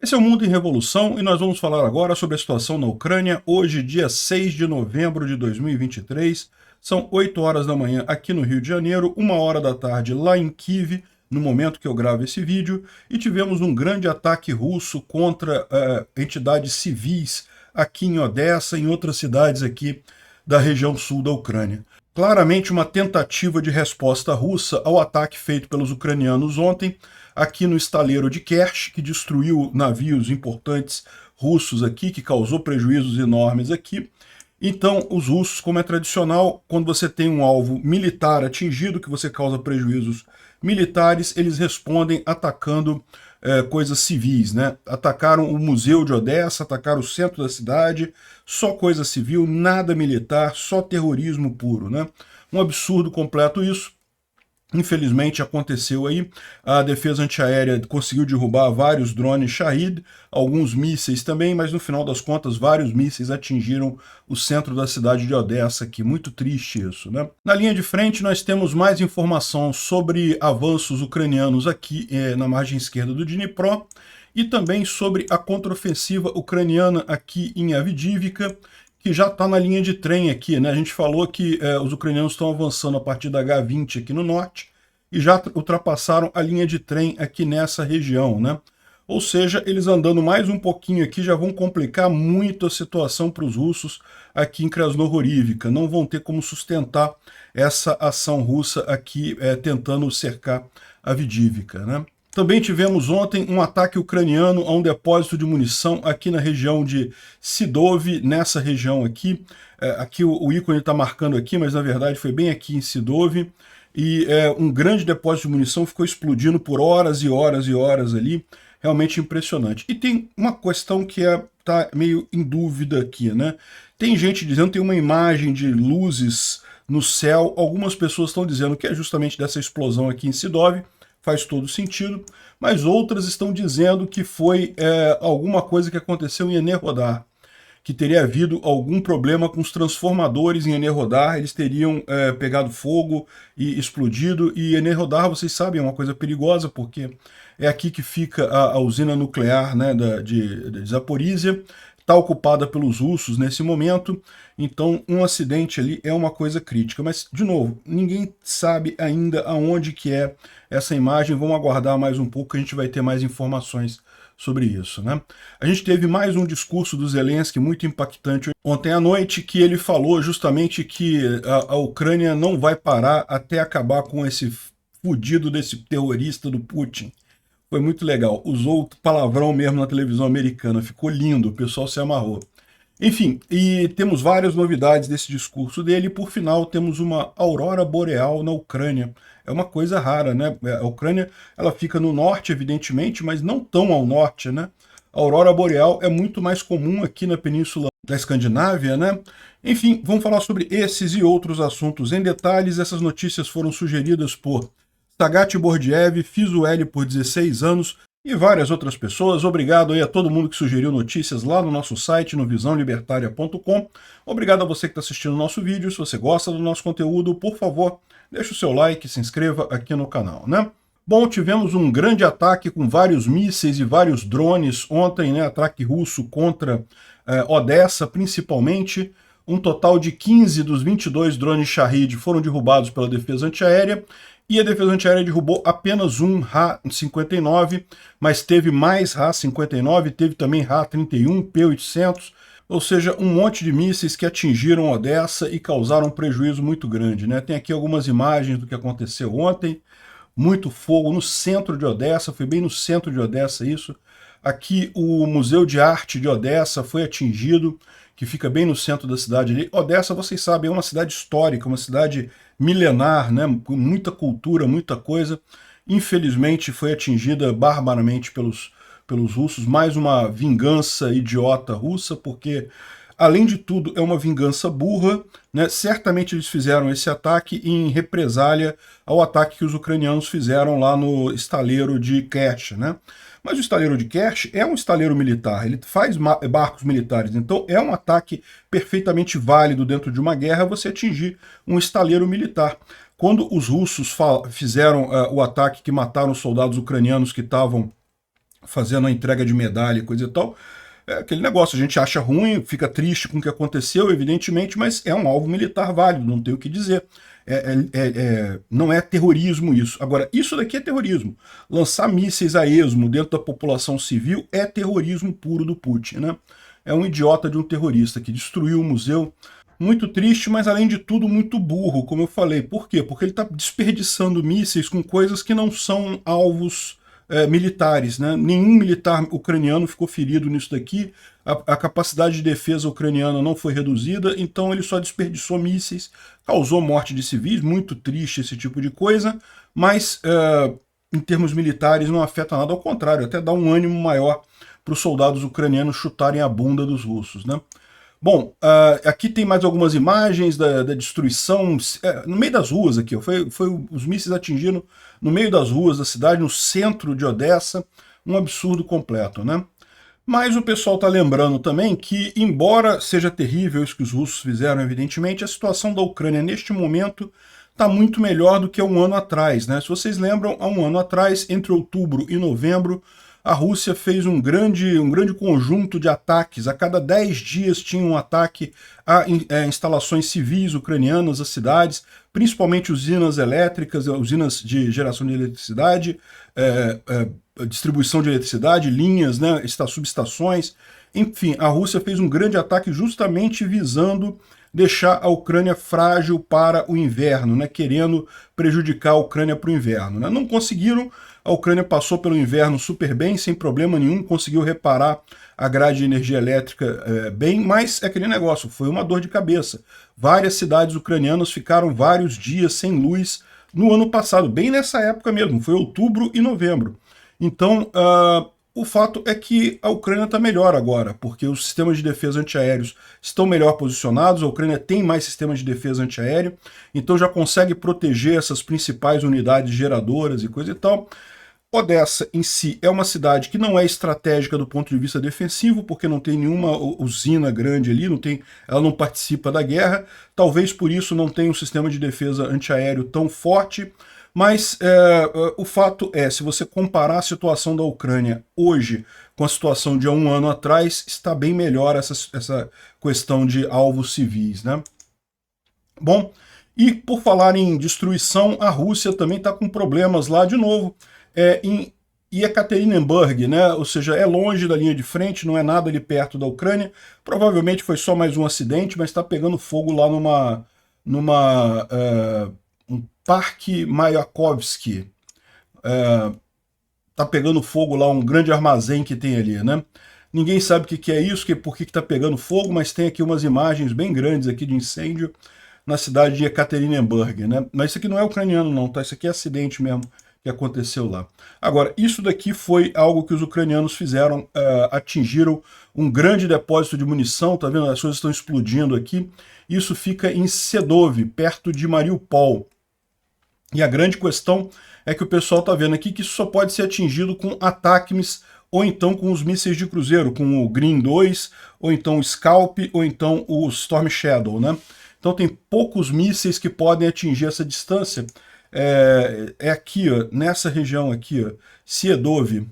Esse é o Mundo em Revolução e nós vamos falar agora sobre a situação na Ucrânia, hoje, dia 6 de novembro de 2023. São 8 horas da manhã aqui no Rio de Janeiro, 1 hora da tarde lá em Kiev, no momento que eu gravo esse vídeo, e tivemos um grande ataque russo contra entidades civis aqui em Odessa e em outras cidades aqui da região sul da Ucrânia. Claramente uma tentativa de resposta russa ao ataque feito pelos ucranianos ontem, aqui no estaleiro de Kerch, que destruiu navios importantes russos aqui, que causou prejuízos enormes aqui. Então, os russos, como é tradicional, quando você tem um alvo militar atingido, que você causa prejuízos militares, eles respondem atacando coisas civis, né? Atacaram o museu de Odessa, atacaram o centro da cidade, só coisa civil, nada militar, só terrorismo puro, né? Um absurdo completo isso. Infelizmente aconteceu aí, a defesa antiaérea conseguiu derrubar vários drones Shahid, alguns mísseis também, mas no final das contas vários mísseis atingiram o centro da cidade de Odessa, aqui, muito triste isso, né? Na linha de frente nós temos mais informação sobre avanços ucranianos aqui na margem esquerda do Dnipro, e também sobre a contraofensiva ucraniana aqui em Avdiivka, que já está na linha de trem aqui, né? A gente falou que os ucranianos estão avançando a partir da H20 aqui no norte e já ultrapassaram a linha de trem aqui nessa região, né? Ou seja, eles andando mais um pouquinho aqui já vão complicar muito a situação para os russos aqui em Krasnohorivka. Não vão ter como sustentar essa ação russa aqui tentando cercar a Avdiivka, né? Também tivemos ontem um ataque ucraniano a um depósito de munição aqui na região de Sidov, nessa região aqui. Aqui o ícone está marcando aqui, mas na verdade foi bem aqui em Sidov. E um grande depósito de munição ficou explodindo por horas e horas e horas ali. Realmente impressionante. E tem uma questão que está meio em dúvida aqui, né? Tem gente dizendo, tem uma imagem de luzes no céu. Algumas pessoas estão dizendo que é justamente dessa explosão aqui em Sidov. Faz todo sentido, mas outras estão dizendo que foi alguma coisa que aconteceu em Enerhodar, que teria havido algum problema com os transformadores em Enerhodar, eles teriam pegado fogo e explodido, e Enerhodar, vocês sabem, é uma coisa perigosa, porque é aqui que fica a usina nuclear, né, de Zaporizhia, está ocupada pelos russos nesse momento, então um acidente ali é uma coisa crítica. Mas, de novo, ninguém sabe ainda aonde que é essa imagem, vamos aguardar mais um pouco que a gente vai ter mais informações sobre isso, né? A gente teve mais um discurso do Zelensky muito impactante ontem à noite, que ele falou justamente que a Ucrânia não vai parar até acabar com esse fudido desse terrorista do Putin. Foi muito legal. Usou palavrão mesmo na televisão americana. Ficou lindo, o pessoal se amarrou. Enfim, e temos várias novidades desse discurso dele. E por final, temos uma aurora boreal na Ucrânia. É uma coisa rara, né? A Ucrânia, ela fica no norte, evidentemente, mas não tão ao norte, né? A aurora boreal é muito mais comum aqui na península da Escandinávia, né? Enfim, vamos falar sobre esses e outros assuntos em detalhes. Essas notícias foram sugeridas por Sagat Bordiev, fiz o L por 16 anos e várias outras pessoas. Obrigado aí a todo mundo que sugeriu notícias lá no nosso site, no visãolibertaria.com. Obrigado a você que está assistindo o nosso vídeo. Se você gosta do nosso conteúdo, por favor, deixe o seu like e se inscreva aqui no canal, né? Bom, tivemos um grande ataque com vários mísseis e vários drones ontem, né? Ataque russo contra Odessa, principalmente. Um total de 15 dos 22 drones Shahid foram derrubados pela defesa antiaérea, e a defesa antiaérea derrubou apenas um Ra-59, mas teve mais Ra-59, teve também Ra-31, P-800, ou seja, um monte de mísseis que atingiram Odessa e causaram um prejuízo muito grande, né? Tem aqui algumas imagens do que aconteceu ontem, muito fogo no centro de Odessa, foi bem no centro de Odessa isso. Aqui o Museu de Arte de Odessa foi atingido, que fica bem no centro da cidade ali. Odessa, vocês sabem, é uma cidade histórica, uma cidade milenar, né, com muita cultura, muita coisa. Infelizmente foi atingida barbaramente pelos russos, mais uma vingança idiota russa, porque, além de tudo, é uma vingança burra, né? Certamente eles fizeram esse ataque em represália ao ataque que os ucranianos fizeram lá no estaleiro de Kerch, né? Mas o estaleiro de Kerch é um estaleiro militar, ele faz barcos militares, então é um ataque perfeitamente válido dentro de uma guerra você atingir um estaleiro militar. Quando os russos fizeram o ataque que mataram os soldados ucranianos que estavam fazendo a entrega de medalha e coisa e tal. É aquele negócio, a gente acha ruim, fica triste com o que aconteceu, evidentemente, mas é um alvo militar válido, não tem o que dizer. Não é terrorismo isso. Agora, isso daqui é terrorismo. Lançar mísseis a esmo dentro da população civil é terrorismo puro do Putin, né? É um idiota de um terrorista que destruiu o museu. Muito triste, mas além de tudo muito burro, como eu falei. Por quê? Porque ele está desperdiçando mísseis com coisas que não são alvos militares, né? Nenhum militar ucraniano ficou ferido nisso daqui, a capacidade de defesa ucraniana não foi reduzida, então ele só desperdiçou mísseis, causou morte de civis, muito triste esse tipo de coisa, mas em termos militares não afeta nada, ao contrário, até dá um ânimo maior para os soldados ucranianos chutarem a bunda dos russos, né? Bom, aqui tem mais algumas imagens da destruição, no meio das ruas aqui, os mísseis atingindo no meio das ruas da cidade, no centro de Odessa, um absurdo completo, né? Mas o pessoal está lembrando também que, embora seja terrível isso que os russos fizeram, evidentemente, a situação da Ucrânia neste momento está muito melhor do que há um ano atrás, né? Se vocês lembram, há um ano atrás, entre outubro e novembro, a Rússia fez um grande conjunto de ataques. A cada 10 dias tinha um ataque a instalações civis ucranianas, a cidades, principalmente usinas elétricas, usinas de geração de eletricidade, distribuição de eletricidade, linhas, né, subestações. Enfim, a Rússia fez um grande ataque justamente visando deixar a Ucrânia frágil para o inverno, né, querendo prejudicar a Ucrânia para o inverno, né. Não conseguiram. A Ucrânia passou pelo inverno super bem, sem problema nenhum, conseguiu reparar a grade de energia elétrica bem, mas é aquele negócio, foi uma dor de cabeça. Várias cidades ucranianas ficaram vários dias sem luz no ano passado, bem nessa época mesmo, foi outubro e novembro. Então, o fato é que a Ucrânia está melhor agora, porque os sistemas de defesa antiaéreos estão melhor posicionados, a Ucrânia tem mais sistemas de defesa antiaéreo, então já consegue proteger essas principais unidades geradoras e coisa e tal. Odessa em si é uma cidade que não é estratégica do ponto de vista defensivo, porque não tem nenhuma usina grande ali, ela não participa da guerra, talvez por isso não tenha um sistema de defesa antiaéreo tão forte, mas o fato é, se você comparar a situação da Ucrânia hoje com a situação de há um ano atrás, está bem melhor essa questão de alvos civis, né? Bom, e por falar em destruição, a Rússia também está com problemas lá de novo, em Yekaterinburg, né? Ou seja, é longe da linha de frente, não é nada ali perto da Ucrânia, provavelmente foi só mais um acidente, mas está pegando fogo lá um Parque Mayakovsky, tá pegando fogo lá, um grande armazém que tem ali, né? Ninguém sabe o que é isso, por que está pegando fogo, mas tem aqui umas imagens bem grandes aqui de incêndio na cidade de Yekaterinburg, né? Mas isso aqui não é ucraniano não, tá? Isso aqui é acidente mesmo que aconteceu lá. Agora, isso daqui foi algo que os ucranianos fizeram, atingiram um grande depósito de munição, tá vendo? As coisas estão explodindo aqui. Isso fica em Sedov, perto de Mariupol. E a grande questão é que o pessoal está vendo aqui que isso só pode ser atingido com ataques ou então com os mísseis de cruzeiro, com o Green 2, ou então o Scalp, ou então o Storm Shadow, né? Então tem poucos mísseis que podem atingir essa distância. Aqui, ó, nessa região aqui, ó, Siedov.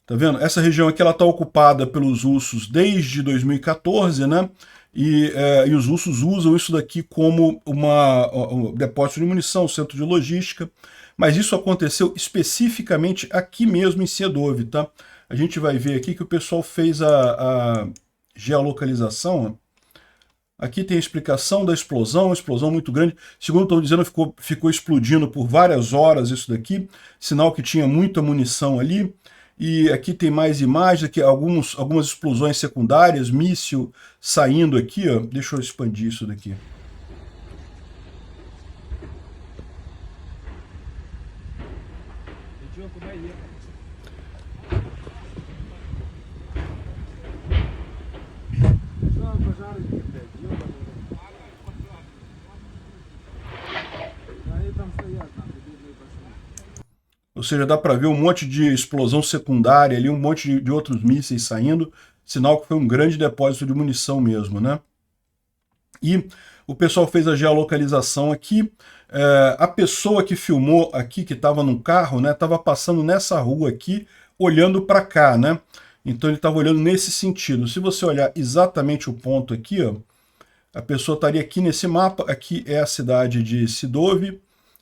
Tá vendo? Essa região aqui ela está ocupada pelos russos desde 2014, né? E os russos usam isso daqui como um depósito de munição, centro de logística, mas isso aconteceu especificamente aqui mesmo em Siedov, tá? A gente vai ver aqui que o pessoal fez a geolocalização, ó. Aqui tem a explicação da explosão muito grande. Segundo estão dizendo, ficou explodindo por várias horas isso daqui, sinal que tinha muita munição ali. E aqui tem mais imagens, aqui algumas explosões secundárias, míssil saindo aqui, ó. Deixa eu expandir isso daqui. Ou seja, dá para ver um monte de explosão secundária ali, um monte de outros mísseis saindo, sinal que foi um grande depósito de munição mesmo, né? E o pessoal fez a geolocalização aqui, a pessoa que filmou aqui, que estava num carro, né, estava passando nessa rua aqui olhando para cá, né? Então ele estava olhando nesse sentido. Se você olhar exatamente o ponto aqui, ó, a pessoa estaria aqui nesse mapa, aqui é a cidade de Sidove,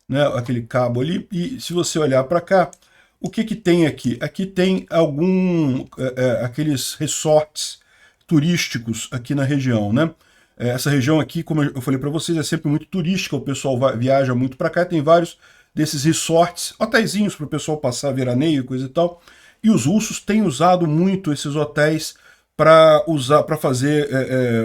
né, aquele cabo ali, e se você olhar para cá, o que que tem aqui? Aqui tem aqueles resorts turísticos aqui na região, né? Essa região aqui, como eu falei para vocês, é sempre muito turística, o pessoal viaja muito para cá, tem vários desses resorts, hotéisinhos para o pessoal passar veraneio e coisa e tal, e os russos têm usado muito esses hotéis para fazer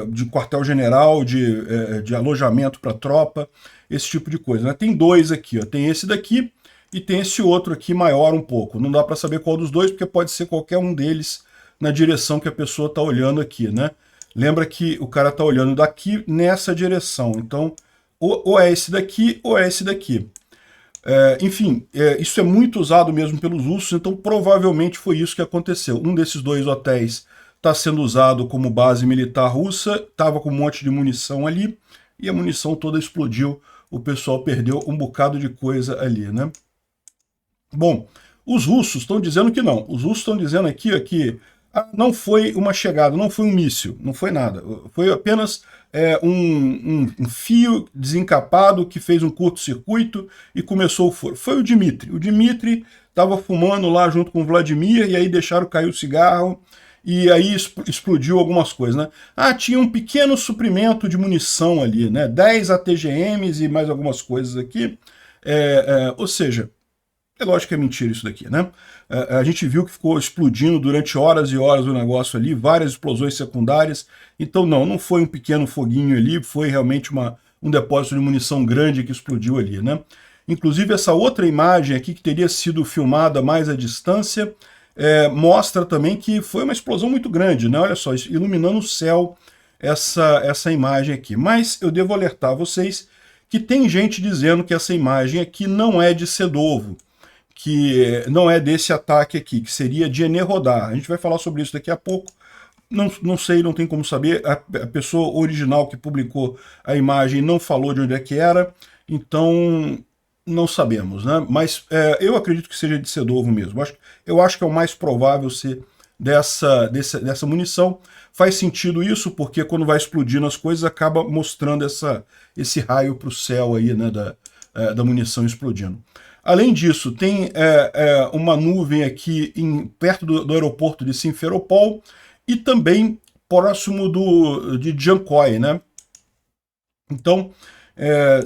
de quartel-general, de alojamento para tropa, esse tipo de coisa, né? Tem dois aqui, ó. Tem esse daqui e tem esse outro aqui maior um pouco. Não dá para saber qual dos dois, porque pode ser qualquer um deles na direção que a pessoa está olhando aqui, né? Lembra que o cara está olhando daqui nessa direção, então ou é esse daqui ou é esse daqui. Enfim, isso é muito usado mesmo pelos russos, então provavelmente foi isso que aconteceu. Um desses dois hotéis está sendo usado como base militar russa, estava com um monte de munição ali, e a munição toda explodiu, o pessoal perdeu um bocado de coisa ali, né? Bom, os russos estão dizendo que não. Os russos estão dizendo aqui ó, que não foi uma chegada, não foi um míssil, não foi nada. Foi apenas um fio desencapado que fez um curto-circuito e começou o furo. Foi o Dmitry. O Dmitry estava fumando lá junto com o Vladimir e aí deixaram cair o cigarro e aí explodiu algumas coisas, né? Tinha um pequeno suprimento de munição ali, né? 10 ATGMs e mais algumas coisas aqui. Ou seja, é lógico que é mentira isso daqui, né? A gente viu que ficou explodindo durante horas e horas o negócio ali, várias explosões secundárias. Então não foi um pequeno foguinho ali, foi realmente um depósito de munição grande que explodiu ali, né? Inclusive essa outra imagem aqui que teria sido filmada mais à distância, mostra também que foi uma explosão muito grande, né? Olha só, iluminando o céu essa imagem aqui. Mas eu devo alertar vocês que tem gente dizendo que essa imagem aqui não é de Sedovo, que não é desse ataque aqui, que seria de Enerhodar. A gente vai falar sobre isso daqui a pouco. Não sei, não tem como saber. A pessoa original que publicou a imagem não falou de onde é que era, então não sabemos, né? Mas eu acredito que seja de Sedovo mesmo. Eu acho que é o mais provável ser dessa munição. Faz sentido isso, porque quando vai explodindo as coisas, acaba mostrando esse raio para o céu aí, né, da munição explodindo. Além disso, tem uma nuvem aqui perto do aeroporto de Simferopol e também próximo de Jankoy, né? Então,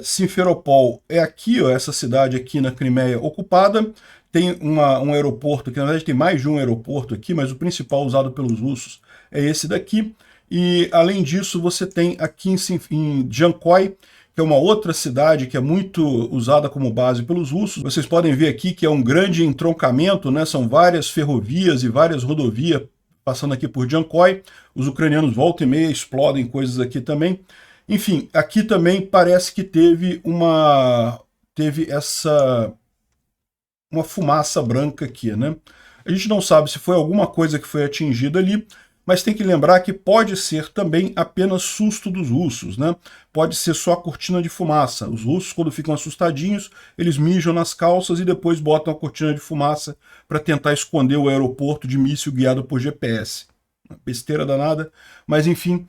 Simferopol é aqui, ó, essa cidade aqui na Crimeia ocupada. Tem um aeroporto, que na verdade tem mais de um aeroporto aqui, mas o principal usado pelos russos é esse daqui. E, além disso, você tem aqui em Jankoy, que é uma outra cidade que é muito usada como base pelos russos. Vocês podem ver aqui que é um grande entroncamento, né? São várias ferrovias e várias rodovias passando aqui por Jankoy. Os ucranianos volta e meia explodem coisas aqui também. Enfim, aqui também parece que teve uma fumaça branca aqui, né? A gente não sabe se foi alguma coisa que foi atingida ali, mas tem que lembrar que pode ser também apenas susto dos russos, né? Pode ser só a cortina de fumaça. Os russos, quando ficam assustadinhos, eles mijam nas calças e depois botam a cortina de fumaça para tentar esconder o aeroporto de míssil guiado por GPS. Besteira danada, mas enfim,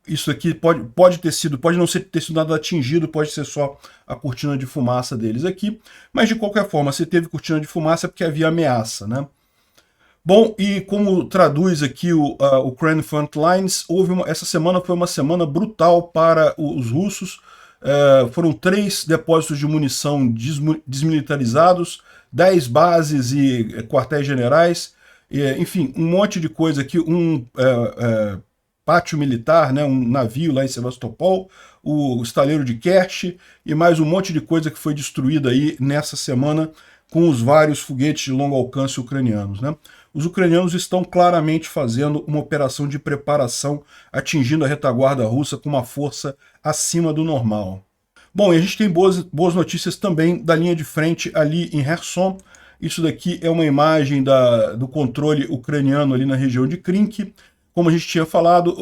isso aqui pode não ter sido nada atingido, pode ser só a cortina de fumaça deles aqui, mas de qualquer forma, se teve cortina de fumaça é porque havia ameaça, né? Bom, e como traduz aqui o Ukraine Frontlines, essa semana foi uma semana brutal para os russos. Foram 3 depósitos de munição desmilitarizados, 10 bases e quartéis generais, enfim, um monte de coisa aqui, pátio militar, né, um navio lá em Sevastopol, o estaleiro de Kerch e mais um monte de coisa que foi destruída aí nessa semana com os vários foguetes de longo alcance ucranianos, né? Os ucranianos estão claramente fazendo uma operação de preparação, atingindo a retaguarda russa com uma força acima do normal. Bom, e a gente tem boas notícias também da linha de frente ali em Kherson. Isso daqui é uma imagem do controle ucraniano ali na região de Krink. Como a gente tinha falado,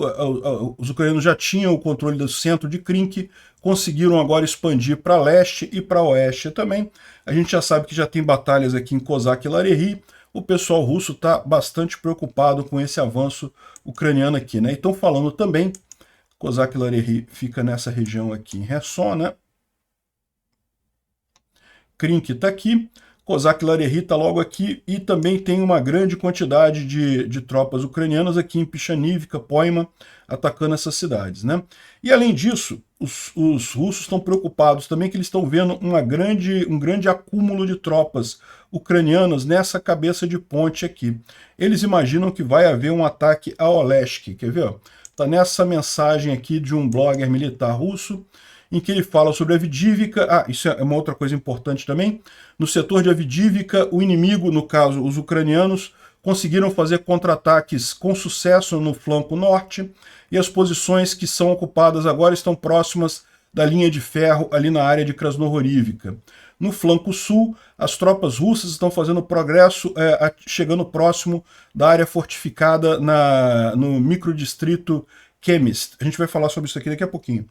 os ucranianos já tinham o controle do centro de Krink, conseguiram agora expandir para leste e para oeste também. A gente já sabe que já tem batalhas aqui em Kozak e Larehi. o pessoal russo está bastante preocupado com esse avanço ucraniano aqui, né? E estão falando também, Kozak-Larehy fica nessa região aqui em Kherson, né? Krink está aqui, Kozak-Larehy está logo aqui, e também tem uma grande quantidade de tropas ucranianas aqui em Pichanivka, Poima, atacando essas cidades, né? E além disso, os russos estão preocupados também que eles estão vendo um grande acúmulo de tropas ucranianas nessa cabeça de ponte aqui. Eles imaginam que vai haver um ataque a Olesk, quer ver? Está nessa mensagem aqui de um blogger militar russo, em que ele fala sobre Avdiivka. Ah, isso é uma outra coisa importante também. No setor de Avdiivka, o inimigo, no caso os ucranianos, conseguiram fazer contra-ataques com sucesso no flanco norte, e as posições que são ocupadas agora estão próximas da linha de ferro, ali na área de Krasnohorivka. No flanco sul, as tropas russas estão fazendo progresso, chegando próximo da área fortificada no microdistrito Chemist. A gente vai falar sobre isso aqui daqui a pouquinho.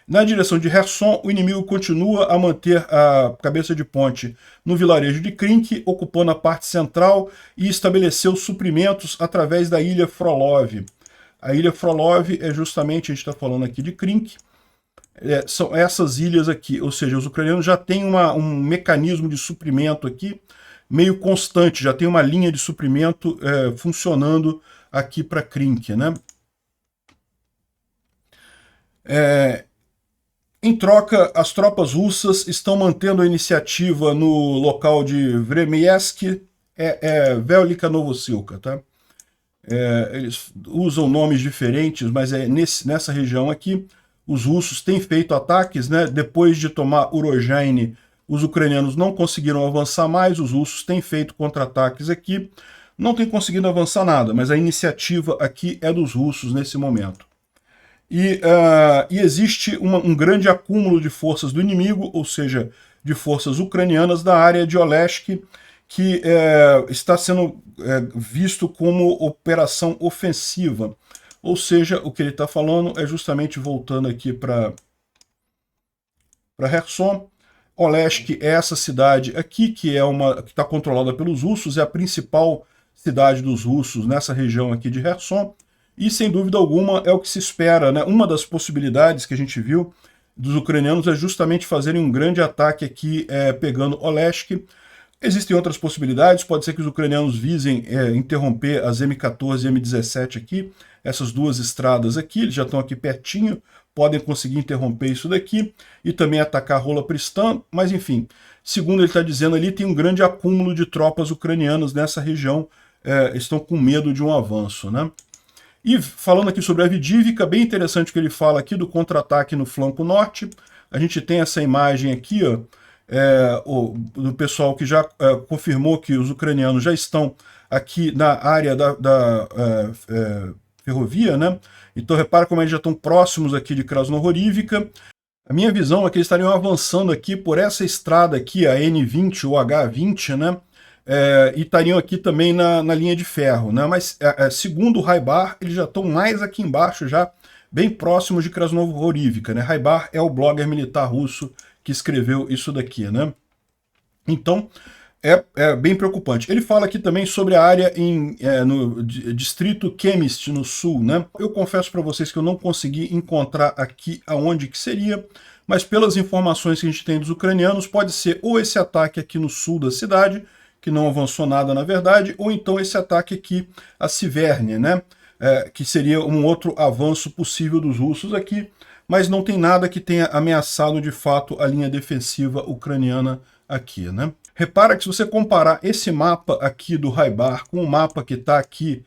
Na direção de Kherson, o inimigo continua a manter a cabeça de ponte no vilarejo de Krink, ocupando a parte central, e estabeleceu suprimentos através da ilha Frolov. A ilha Frolov é justamente, a gente está falando aqui de Krink, são essas ilhas aqui, ou seja, os ucranianos já têm um mecanismo de suprimento aqui meio constante, já tem uma linha de suprimento funcionando aqui para Krink, né? Em troca, as tropas russas estão mantendo a iniciativa no local de Vremiesk, Velika Novosilka, tá? Eles usam nomes diferentes, mas nessa região aqui, os russos têm feito ataques, né? Depois de tomar Urozhaine, os ucranianos não conseguiram avançar mais, os russos têm feito contra-ataques aqui, não têm conseguido avançar nada, mas a iniciativa aqui é dos russos nesse momento. E existe um grande acúmulo de forças do inimigo, ou seja, de forças ucranianas da área de Olesk, que está sendo visto como operação ofensiva. Ou seja, o que ele está falando é justamente voltando aqui para Kherson. Olesk é essa cidade aqui, que está controlada pelos russos, é a principal cidade dos russos nessa região aqui de Kherson. E, sem dúvida alguma, é o que se espera, né? Uma das possibilidades que a gente viu dos ucranianos é justamente fazerem um grande ataque aqui, pegando Olesk. Existem outras possibilidades, pode ser que os ucranianos visem interromper as M14 e M17 aqui, essas duas estradas aqui, eles já estão aqui pertinho, podem conseguir interromper isso daqui, e também atacar Rola Pristan, mas enfim, segundo ele está dizendo ali, tem um grande acúmulo de tropas ucranianas nessa região, estão com medo de um avanço, né? E falando aqui sobre a Avdiivka, bem interessante o que ele fala aqui do contra-ataque no flanco norte. A gente tem essa imagem aqui, ó, do pessoal que já confirmou que os ucranianos já estão aqui na área da ferrovia, né? Então repara como eles já estão próximos aqui de Krasnohorivka. A minha visão é que eles estariam avançando aqui por essa estrada aqui, a N20 ou H20, né? E estariam aqui também na linha de ferro, né? Mas segundo o Raibar, eles já estão mais aqui embaixo, já bem próximos de Krasnohorivka, né? Raibar é o blogger militar russo que escreveu isso daqui, né? Então, é bem preocupante. Ele fala aqui também sobre a área no distrito Chemist, no sul, né? Eu confesso para vocês que eu não consegui encontrar aqui aonde que seria, mas pelas informações que a gente tem dos ucranianos, pode ser ou esse ataque aqui no sul da cidade, que não avançou nada na verdade, ou então esse ataque aqui a Siverny, né? Que seria um outro avanço possível dos russos aqui, mas não tem nada que tenha ameaçado de fato a linha defensiva ucraniana aqui, né? Repara que se você comparar esse mapa aqui do Raibar com o mapa que está aqui,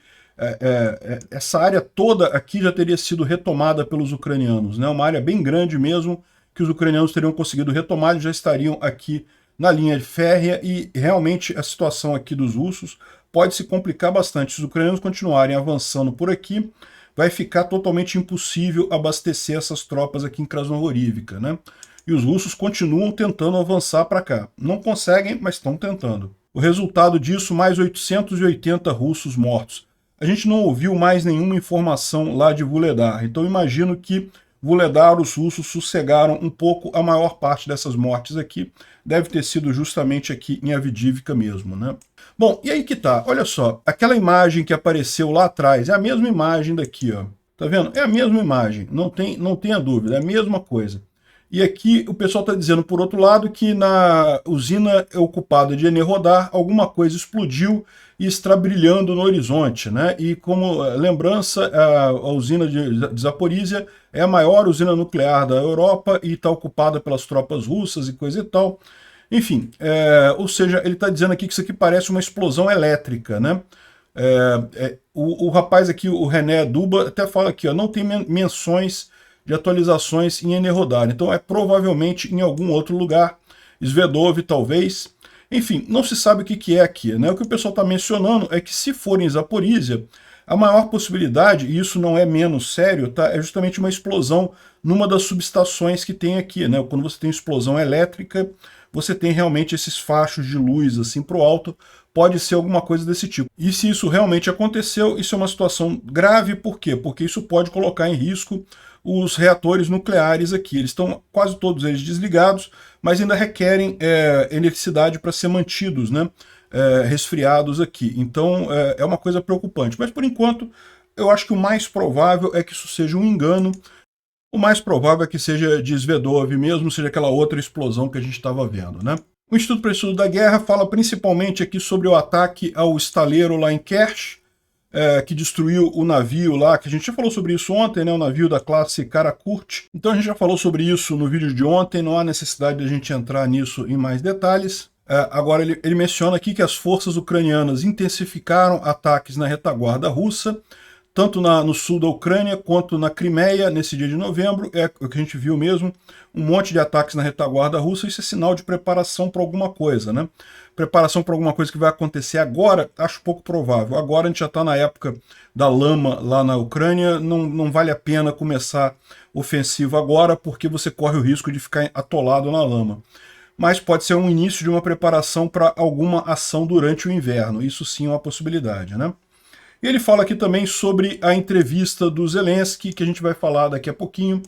essa área toda aqui já teria sido retomada pelos ucranianos, né? Uma área bem grande mesmo, que os ucranianos teriam conseguido retomar, eles já estariam aqui na linha férrea, e realmente a situação aqui dos russos pode se complicar bastante. Se os ucranianos continuarem avançando por aqui, vai ficar totalmente impossível abastecer essas tropas aqui em Krasnohorivka, né? E os russos continuam tentando avançar para cá. Não conseguem, mas estão tentando. O resultado disso, mais 880 russos mortos. A gente não ouviu mais nenhuma informação lá de Vuhledar, então imagino que Vuledar, os russos sossegaram um pouco. A maior parte dessas mortes aqui deve ter sido justamente aqui em Avdiivka mesmo, né? Bom, e aí que tá, olha só, aquela imagem que apareceu lá atrás é a mesma imagem daqui, ó. Tá vendo? É a mesma imagem, não tenha dúvida, é a mesma coisa. E aqui o pessoal está dizendo, por outro lado, que na usina ocupada de Enerhodar, alguma coisa explodiu e está brilhando no horizonte, né? E como lembrança, a usina de Zaporizhia é a maior usina nuclear da Europa e está ocupada pelas tropas russas e coisa e tal. Enfim, ou seja, ele está dizendo aqui que isso aqui parece uma explosão elétrica, né? O rapaz aqui, o René Duba, até fala aqui, ó, não tem menções de atualizações em Enerhodar, então é provavelmente em algum outro lugar, Svedov talvez. Enfim, não se sabe o que é aqui, né? O que o pessoal está mencionando é que se for em Zaporizhia, a maior possibilidade, e isso não é menos sério, tá? É justamente uma explosão numa das subestações que tem aqui, né? Quando você tem explosão elétrica, você tem realmente esses fachos de luz assim para o alto, pode ser alguma coisa desse tipo. E se isso realmente aconteceu, isso é uma situação grave, por quê? Porque isso pode colocar em risco os reatores nucleares aqui. Eles estão quase todos eles desligados, mas ainda requerem eletricidade para ser mantidos, né? Resfriados aqui. Então é uma coisa preocupante. Mas por enquanto, eu acho que o mais provável é que isso seja um engano. O mais provável é que seja de Svedov mesmo, seja aquela outra explosão que a gente estava vendo, né? O Instituto para o Estudo da Guerra fala principalmente aqui sobre o ataque ao estaleiro lá em Kerch, que destruiu o navio lá, que a gente já falou sobre isso ontem, né? O navio da classe Karakurt. Então a gente já falou sobre isso no vídeo de ontem, não há necessidade de a gente entrar nisso em mais detalhes. Agora ele menciona aqui que as forças ucranianas intensificaram ataques na retaguarda russa, tanto no sul da Ucrânia quanto na Crimeia, nesse dia de novembro, é o que a gente viu mesmo, um monte de ataques na retaguarda russa. Isso é sinal de preparação para alguma coisa, né? Preparação para alguma coisa que vai acontecer agora, acho pouco provável. Agora a gente já está na época da lama lá na Ucrânia, não vale a pena começar ofensiva agora, porque você corre o risco de ficar atolado na lama. Mas pode ser um início de uma preparação para alguma ação durante o inverno, isso sim é uma possibilidade, né? E ele fala aqui também sobre a entrevista do Zelensky, que a gente vai falar daqui a pouquinho.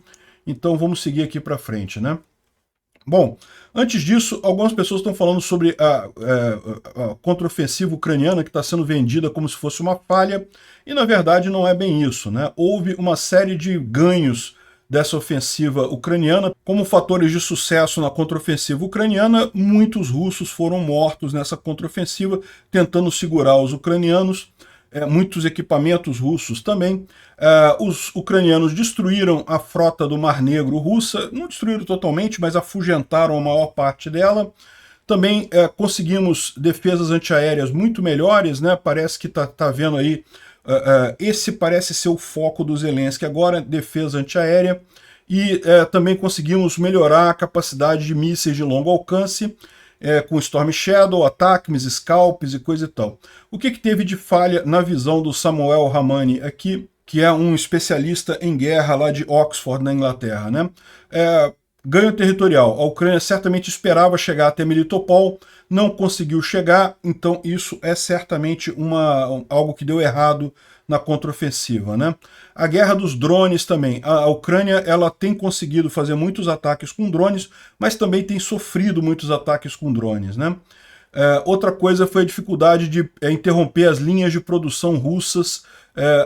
Então vamos seguir aqui para frente, né? Bom, antes disso, algumas pessoas estão falando sobre a contraofensiva ucraniana que está sendo vendida como se fosse uma falha, e na verdade não é bem isso, né? Houve uma série de ganhos dessa ofensiva ucraniana. Como fatores de sucesso na contraofensiva ucraniana, muitos russos foram mortos nessa contraofensiva, tentando segurar os ucranianos. Muitos equipamentos russos também. Os ucranianos destruíram a frota do Mar Negro russa, não destruíram totalmente, mas afugentaram a maior parte dela. Também conseguimos defesas antiaéreas muito melhores, né? Parece que tá vendo aí, esse parece ser o foco do Zelensky agora, defesa antiaérea. E também conseguimos melhorar a capacidade de mísseis de longo alcance, com Storm Shadow, ATACMS, Scalps e coisa e tal. O que teve de falha na visão do Samuel Ramani aqui, que é um especialista em guerra lá de Oxford, na Inglaterra, né? Ganho territorial. A Ucrânia certamente esperava chegar até Melitopol, não conseguiu chegar, então isso é certamente algo que deu errado na contraofensiva, né? A guerra dos drones também. A Ucrânia ela tem conseguido fazer muitos ataques com drones, mas também tem sofrido muitos ataques com drones, né? Outra coisa foi a dificuldade de interromper as linhas de produção russas.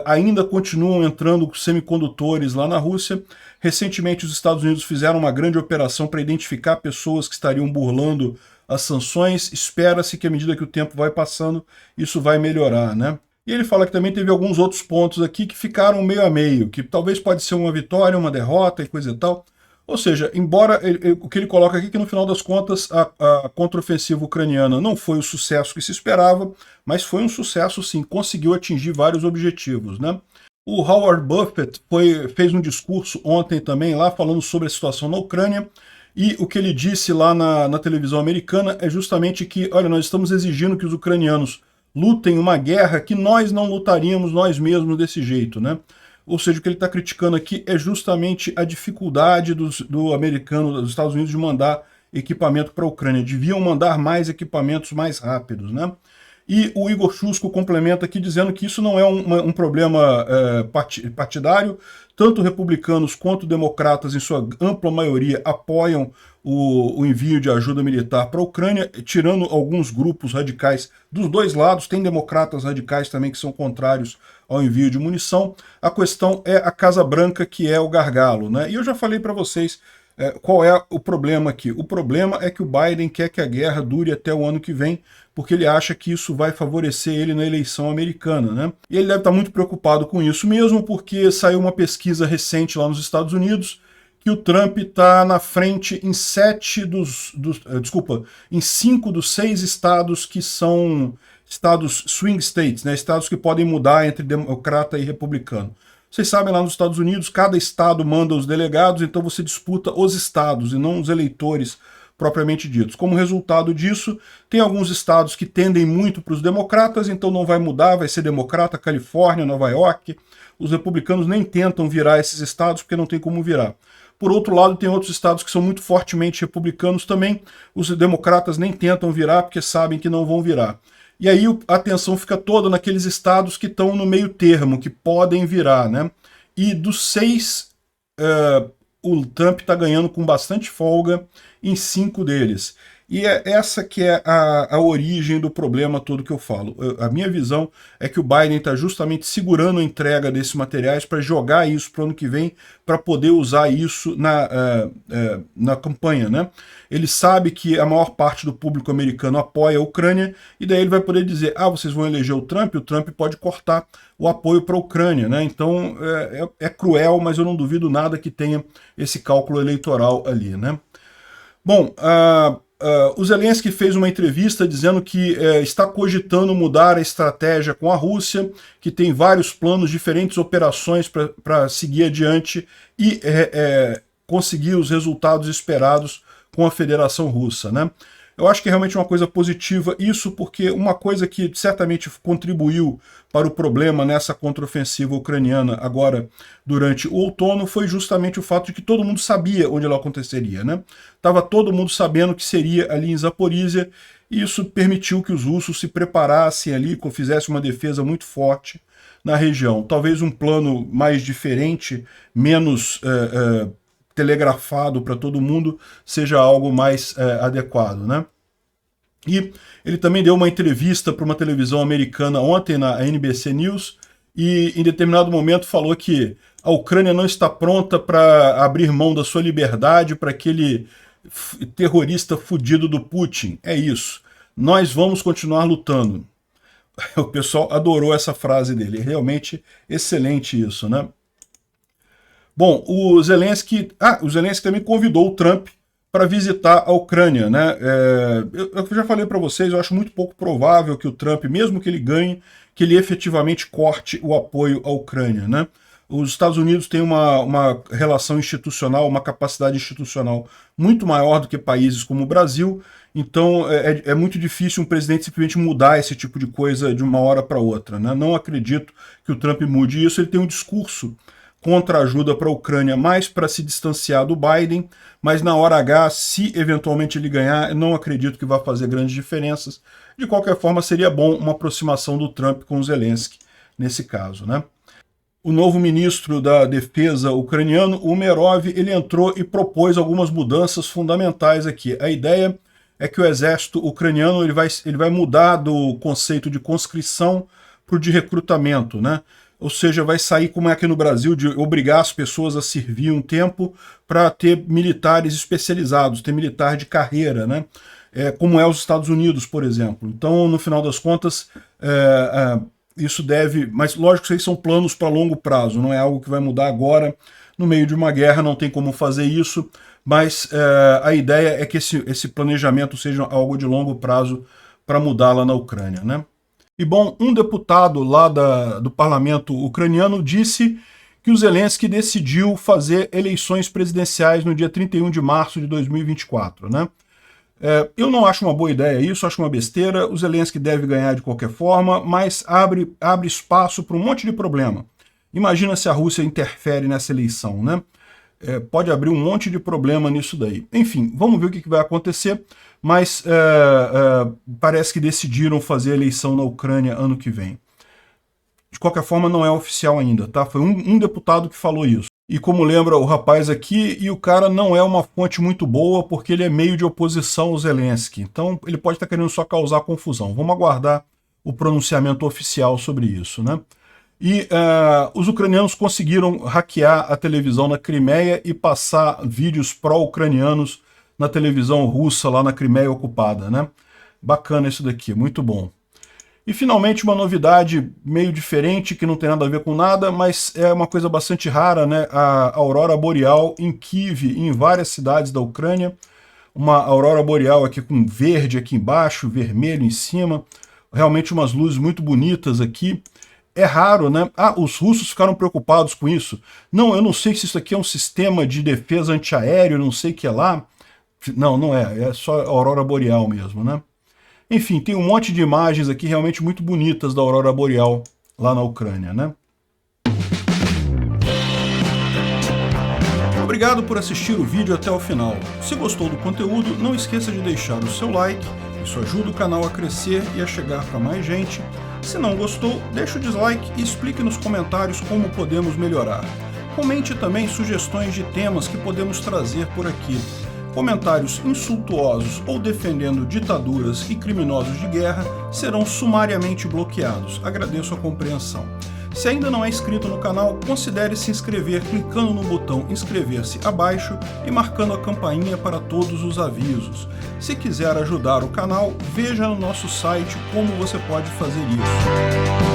Ainda continuam entrando semicondutores lá na Rússia. Recentemente os Estados Unidos fizeram uma grande operação para identificar pessoas que estariam burlando as sanções. Espera-se que à medida que o tempo vai passando, isso vai melhorar, né? E ele fala que também teve alguns outros pontos aqui que ficaram meio a meio, que talvez pode ser uma vitória, uma derrota e coisa e tal. Ou seja, embora o que ele coloca aqui é que no final das contas a contraofensiva ucraniana não foi o sucesso que se esperava, mas foi um sucesso sim, conseguiu atingir vários objetivos, né? O Howard Buffett fez um discurso ontem também lá falando sobre a situação na Ucrânia, e o que ele disse lá na televisão americana é justamente que, olha, nós estamos exigindo que os ucranianos lutem uma guerra que nós não lutaríamos nós mesmos desse jeito, né? Ou seja, o que ele está criticando aqui é justamente a dificuldade do americano, dos Estados Unidos, de mandar equipamento para a Ucrânia. Deviam mandar mais equipamentos mais rápidos, né? E o Igor Chusko complementa aqui dizendo que isso não é um problema partidário, tanto republicanos quanto democratas, em sua ampla maioria, apoiam o envio de ajuda militar para a Ucrânia, tirando alguns grupos radicais dos dois lados. Tem democratas radicais também que são contrários ao envio de munição. A questão é a Casa Branca, que é o gargalo, né? E eu já falei para vocês qual é o problema aqui. O problema é que o Biden quer que a guerra dure até o ano que vem, porque ele acha que isso vai favorecer ele na eleição americana, né? E ele deve estar muito preocupado com isso mesmo, porque saiu uma pesquisa recente lá nos Estados Unidos que o Trump está na frente em em 5 dos 6 estados que são estados swing states, né? Estados que podem mudar entre democrata e republicano. Vocês sabem, lá nos Estados Unidos, cada estado manda os delegados, então você disputa os estados e não os eleitores propriamente ditos. Como resultado disso, tem alguns estados que tendem muito para os democratas, então não vai mudar, vai ser democrata, Califórnia, Nova York. Os republicanos nem tentam virar esses estados porque não tem como virar. Por outro lado, tem outros estados que são muito fortemente republicanos também. Os democratas nem tentam virar porque sabem que não vão virar. E aí a atenção fica toda naqueles estados que estão no meio termo, que podem virar, né? E dos 6, o Trump está ganhando com bastante folga em 5 deles. E é essa que é a origem do problema todo que eu falo. A minha visão é que o Biden está justamente segurando a entrega desses materiais para jogar isso para o ano que vem, para poder usar isso na campanha, né? Ele sabe que a maior parte do público americano apoia a Ucrânia, e daí ele vai poder dizer, vocês vão eleger o Trump pode cortar o apoio para a Ucrânia, né? Então é cruel, mas eu não duvido nada que tenha esse cálculo eleitoral ali, né? Bom, o Zelensky fez uma entrevista dizendo que está cogitando mudar a estratégia com a Rússia, que tem vários planos, diferentes operações para seguir adiante e conseguir os resultados esperados com a Federação Russa, né? Eu acho que é realmente uma coisa positiva isso, porque uma coisa que certamente contribuiu para o problema nessa contraofensiva ucraniana agora durante o outono foi justamente o fato de que todo mundo sabia onde ela aconteceria, né? Tava todo mundo sabendo que seria ali em Zaporizhia, e isso permitiu que os russos se preparassem ali, fizessem uma defesa muito forte na região. Talvez um plano mais diferente, menos telegrafado para todo mundo, seja algo mais adequado, né? E ele também deu uma entrevista para uma televisão americana ontem, na NBC News, e em determinado momento falou que a Ucrânia não está pronta para abrir mão da sua liberdade para aquele terrorista fudido do Putin. É isso. Nós vamos continuar lutando. O pessoal adorou essa frase dele. É realmente excelente isso, né? Bom, o Zelensky também convidou o Trump para visitar a Ucrânia, né? Eu já falei para vocês, eu acho muito pouco provável que o Trump, mesmo que ele ganhe, que ele efetivamente corte o apoio à Ucrânia, né? Os Estados Unidos têm uma relação institucional, uma capacidade institucional muito maior do que países como o Brasil, então é muito difícil um presidente simplesmente mudar esse tipo de coisa de uma hora para outra, né? Não acredito que o Trump mude isso. Ele tem um discurso contra a ajuda para a Ucrânia, mais para se distanciar do Biden, mas na hora H, se eventualmente ele ganhar, eu não acredito que vai fazer grandes diferenças. De qualquer forma, seria bom uma aproximação do Trump com o Zelensky nesse caso, né? O novo ministro da Defesa ucraniano, o Umerov, ele entrou e propôs algumas mudanças fundamentais aqui. A ideia é que o exército ucraniano ele vai mudar do conceito de conscrição para o de recrutamento, né? Ou seja, vai sair, como é aqui no Brasil, de obrigar as pessoas a servir um tempo para ter militares especializados, ter militar de carreira, né? Como é os Estados Unidos, por exemplo. Então, no final das contas, isso deve... Mas, lógico, isso aí são planos para longo prazo, não é algo que vai mudar agora. No meio de uma guerra não tem como fazer isso, mas a ideia é que esse planejamento seja algo de longo prazo para mudar lá na Ucrânia, né? E bom, um deputado lá do parlamento ucraniano disse que o Zelensky decidiu fazer eleições presidenciais no dia 31 de março de 2024, né? Eu não acho uma boa ideia isso, acho uma besteira. O Zelensky deve ganhar de qualquer forma, mas abre espaço para um monte de problema. Imagina se a Rússia interfere nessa eleição, né? Pode abrir um monte de problema nisso daí. Enfim, vamos ver o que vai acontecer, mas parece que decidiram fazer a eleição na Ucrânia ano que vem. De qualquer forma, não é oficial ainda, tá? Foi um deputado que falou isso. E como lembra o rapaz aqui, e o cara não é uma fonte muito boa porque ele é meio de oposição ao Zelensky. Então ele pode estar querendo só causar confusão. Vamos aguardar o pronunciamento oficial sobre isso, né? E os ucranianos conseguiram hackear a televisão na Crimeia e passar vídeos pró-ucranianos na televisão russa lá na Crimeia ocupada, né? Bacana isso daqui, muito bom. E finalmente uma novidade meio diferente, que não tem nada a ver com nada, mas é uma coisa bastante rara, né? A aurora boreal em Kiev e em várias cidades da Ucrânia. Uma aurora boreal aqui com verde aqui embaixo, vermelho em cima. Realmente umas luzes muito bonitas aqui. É raro, né? Ah, os russos ficaram preocupados com isso. Não, eu não sei se isso aqui é um sistema de defesa antiaéreo, não sei o que é lá. Não, não é. É só aurora boreal mesmo, né? Enfim, tem um monte de imagens aqui realmente muito bonitas da aurora boreal lá na Ucrânia, né? Obrigado por assistir o vídeo até o final. Se gostou do conteúdo, não esqueça de deixar o seu like, isso ajuda o canal a crescer e a chegar para mais gente. Se não gostou, deixe o dislike e explique nos comentários como podemos melhorar. Comente também sugestões de temas que podemos trazer por aqui. Comentários insultuosos ou defendendo ditaduras e criminosos de guerra serão sumariamente bloqueados. Agradeço a compreensão. Se ainda não é inscrito no canal, considere se inscrever clicando no botão inscrever-se abaixo e marcando a campainha para todos os avisos. Se quiser ajudar o canal, veja no nosso site como você pode fazer isso.